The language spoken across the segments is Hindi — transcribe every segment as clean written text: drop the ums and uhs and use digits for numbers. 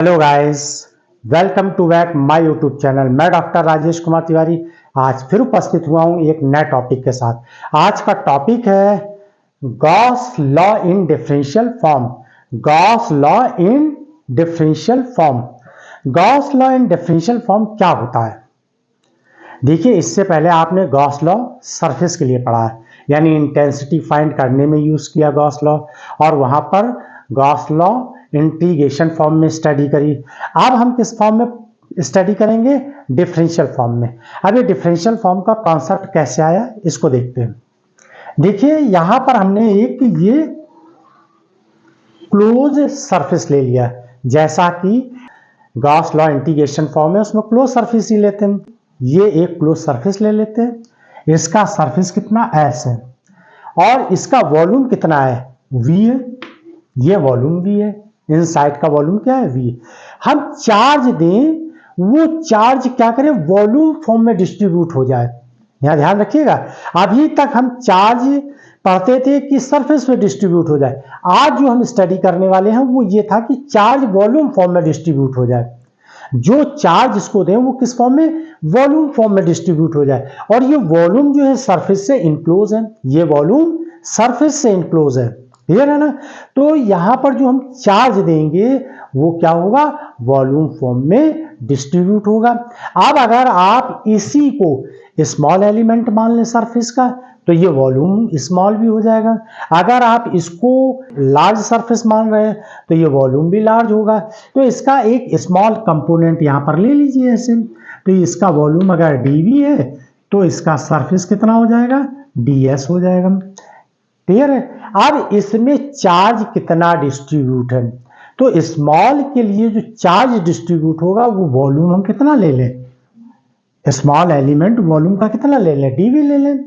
Hello guys, welcome to back my YouTube channel. मैं डॉक्टर राजेश कुमार तिवारी आज फिर उपस्थित हुआ हूं एक नए टॉपिक के साथ। आज का टॉपिक है Gauss law in differential form. Gauss law in differential form. Gauss law in differential form क्या होता है? देखिए, इससे पहले आपने गॉस लॉ सरफेस के लिए पढ़ा है, यानी इंटेंसिटी फाइंड करने में यूज किया गॉस लॉ, और वहां पर गॉस लॉ इंटीग्रेशन फॉर्म में स्टडी करी। अब हम किस फॉर्म में स्टडी करेंगे? डिफरेंशियल फॉर्म में। अब ये डिफरेंशियल फॉर्म का कॉन्सेप्ट कैसे आया, इसको देखते हैं। देखिए, यहां पर हमने एक ये क्लोज सरफेस ले लिया, जैसा कि गॉस लॉ इंटीग्रेशन फॉर्म है उसमें क्लोज सरफेस ही लेते हैं। ये एक क्लोज सरफेस ले लेते हैं, इसका सरफेस कितना एस है और इसका वॉल्यूम कितना है, वी है। ये वॉल्यूम वी है, इनसाइड का वॉल्यूम क्या है, वी। हम चार्ज दें, वो चार्ज क्या करें, वॉल्यूम फॉर्म में डिस्ट्रीब्यूट हो जाए। यहां ध्यान रखिएगा, अभी तक हम चार्ज पढ़ते थे कि सरफेस पे डिस्ट्रीब्यूट हो जाए। आज जो हम स्टडी करने वाले हैं वो ये था कि चार्ज वॉल्यूम फॉर्म में डिस्ट्रीब्यूट हो जाए। जो चार्ज इसको दें वो किस फॉर्म में, वॉल्यूम फॉर्म में डिस्ट्रीब्यूट हो जाए। और ये वॉल्यूम जो है सरफेस से इनक्लोज है, ये वॉल्यूम सरफेस से इनक्लोज है। क्लियर है ना? तो यहां पर जो हम चार्ज देंगे वो क्या होगा, वॉल्यूम फॉर्म में डिस्ट्रीब्यूट होगा। अब अगर आप इसी को स्मॉल एलिमेंट मान लें सरफेस का, तो ये वॉल्यूम स्मॉल भी हो जाएगा। अगर आप इसको लार्ज सरफेस मान रहे हैं तो ये वॉल्यूम भी लार्ज होगा। तो इसका एक स्मॉल कंपोनेंट यहां पर ले लीजिए ऐसे। तो इसका वॉल्यूम अगर dv है तो इसका सरफेस कितना हो जाएगा, ds हो जाएगा। क्लियर है? अब इसमें चार्ज कितना डिस्ट्रीब्यूट है, तो स्मॉल के लिए जो चार्ज डिस्ट्रीब्यूट होगा वो वॉल्यूम हम कितना ले लें, स्मॉल एलिमेंट वॉल्यूम का कितना ले लें, dv ले लें।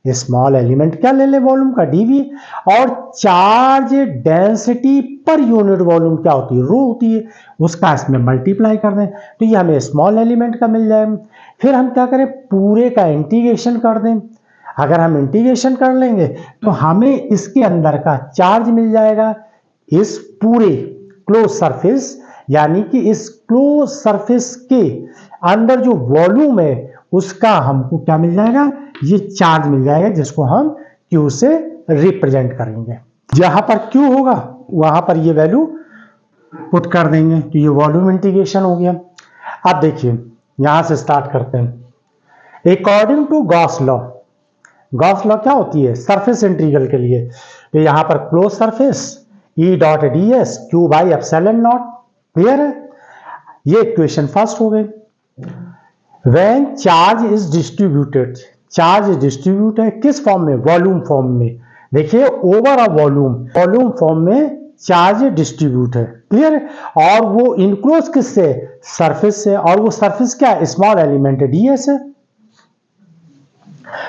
स्मॉल एलिमेंट क्या ले लें, वॉल्यूम का dv। और charge density per unit volume क्या होती है, रो होती है, उसका इसमें मल्टीप्लाई कर दें तो ये हमें स्मॉल एलिमेंट का मिल जाएगा। फिर हम क्या करें, पूरे का इंटीग्रेशन कर दें। अगर हम इंटीग्रेशन कर लेंगे तो हमें इसके अंदर का चार्ज मिल जाएगा, इस पूरे क्लोज सरफेस, यानी कि इस क्लोज सरफेस के अंदर जो वॉल्यूम है उसका हमको क्या मिल जाएगा, ये चार्ज मिल जाएगा, जिसको हम Q से रिप्रेजेंट करेंगे। जहां पर Q होगा वहां पर ये वैल्यू पुट कर देंगे, तो ये वॉल्यूम इंटीग्रेशन हो गया। अब देखिए, यहां से स्टार्ट करते हैं। According to Gauss law, Gauss law क्या होती है, सरफेस इंटीग्रल के लिए। तो यहां पर close surface E dot D S Q by epsilon naught. Clear है? ये इक्वेशन फर्स्ट हो गई। When charge is distributed, charge distribute है किस फॉर्म में, वॉल्यूम फॉर्म में। देखिए, over a volume, volume form में चार्ज डिस्ट्रीब्यूट है। क्लियर है? और वो इनक्लोज किससे, सरफेस से, और वो सरफेस क्या है, स्मॉल एलिमेंट है, ds है।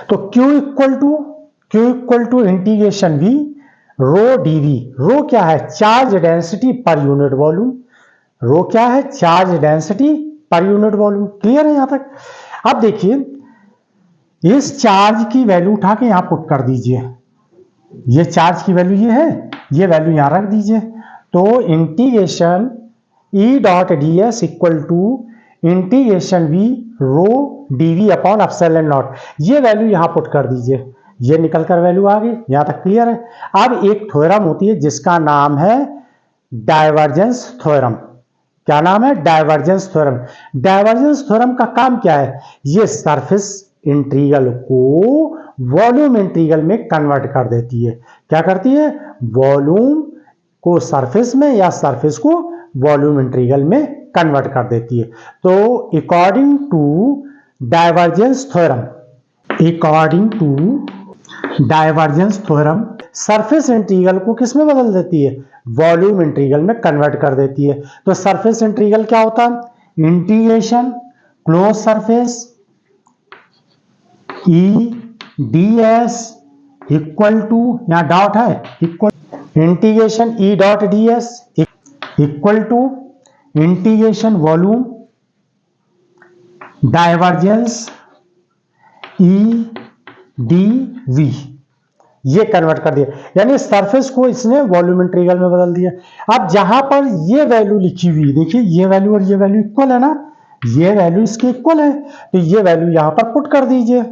तो Q equal to integration V rho dv। Rho क्या है, charge density per unit volume. Rho क्या है, charge density per unit volume. Clear है यहां तक? अब देखिए, इस चार्ज की वैल्यू उठा के यहां पुट कर दीजिए। ये चार्ज की वैल्यू ये है, ये वैल्यू यहां रख दीजिए। तो integration E dot D S equal to integration V rho dv upon epsilon naught, ये वैल्यू यहां पुट कर दीजिए। ये निकल कर वैल्यू आ गई। यहां तक क्लियर है? अब एक थ्योरम होती है जिसका नाम है डाइवर्जेंस थ्योरम। क्या नाम है, डाइवर्जेंस थ्योरम। डाइवर्जेंस थ्योरम का काम क्या है, ये सरफेस इंटीग्रल को वॉल्यूम इंटीग्रल में कन्वर्ट कर देती है। क्या करती है, वॉल्यूम को सरफेस में या सरफेस को वॉल्यूम इंटीग्रल में कन्वर्ट कर देती है। तो according to divergence theorem, according to divergence theorem surface integral को किस में बदल देती है, वॉल्यूम इंटीग्रल में कन्वर्ट कर देती है। तो सरफेस इंटीग्रल क्या होता है, integration close surface E D S equal to, यहां डॉट है, equal integration E dot D S equal to integration volume divergence E D V. ये कन्वर्ट कर दिया, यानी सरफेस को इसने वॉल्यूम इंटीग्रल में बदल दिया। अब जहां पर ये वैल्यू लिखी हुई, देखिए ये वैल्यू और ये वैल्यू इक्वल है ना, ये वैल्यू इसके इक्वल है, तो ये वैल्यू यहां पर पुट कर दीजिए।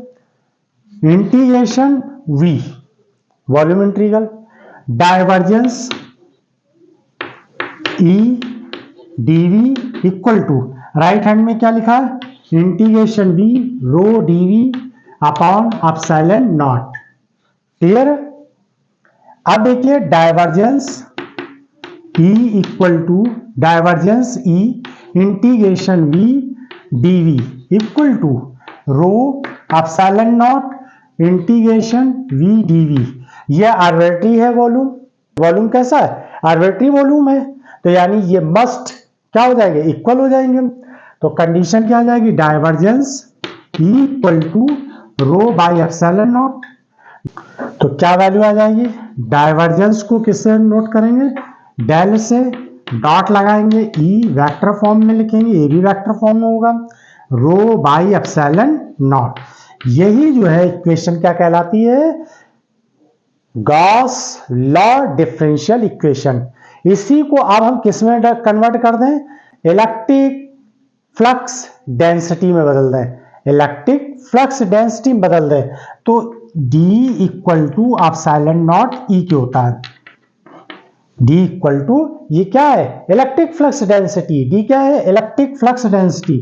Integration v volume integral divergence e dv equal to, right hand में क्या लिखा है, integration v rho dv upon epsilon naught. Clear? अब देखिए divergence E equal to divergence E integration V dV equal to rho epsilon naught integration V dV। ये आर्बिट्री है वॉल्यूम, वॉल्यूम कैसा है, आर्बिट्री वॉल्यूम है, तो यानी ये मस्ट क्या हो जाएंगे, इक्वल हो जाएंगे। तो कंडीशन क्या आ जाएगी, divergence E equal to rho by epsilon naught. तो क्या वैल्यू आ जाएगी, डाइवर्जेंस को किससे नोट करेंगे, डेल से, डॉट लगाएंगे, ई वेक्टर फॉर्म में लिखेंगे, ए भी वेक्टर फॉर्म में होगा, रो बाई एप्सिलॉन नॉट। यही जो है इक्वेशन क्या कहलाती है, गॉस लॉ डिफरेंशियल इक्वेशन। इसी को अब हम किस में कन्वर्ट कर दें, इलेक्ट्रिक फ्लक्स डेंसिटी में बदल दें, इलेक्ट्रिक फ्लक्स डेंसिटी में बदल दें, तो D equal to epsilon naught E के होता है। D इक्वल टू, ये क्या है, इलेक्ट्रिक फ्लक्स डेंसिटी, D क्या है, electric flux density,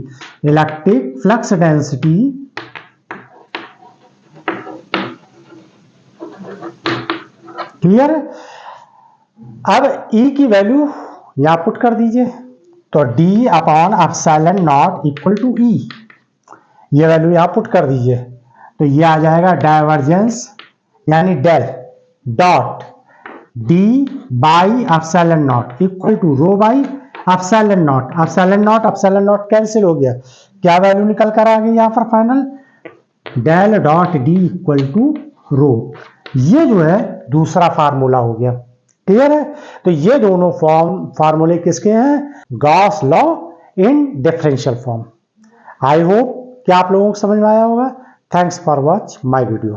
electric flux density clear. अब E की वैल्यू यहां पुट कर दीजिए, तो D upon epsilon naught equal to E, ये वैल्यू यहां पुट कर दीजिए, तो ये आ जाएगा डाइवर्जेंस यानी del dot D by epsilon naught equal to rho by epsilon naught. Epsilon naught cancel हो गया, क्या वैल्यू निकल कर आ गई यहां पर final, del dot D equal to rho. ये जो है दूसरा फार्मूला हो गया। क्लियर है? तो ये दोनों फार्मूले किसके हैं, Gauss law in differential form. I hope कि आप लोगों को समझ में आया होगा। Thanks for watching my video.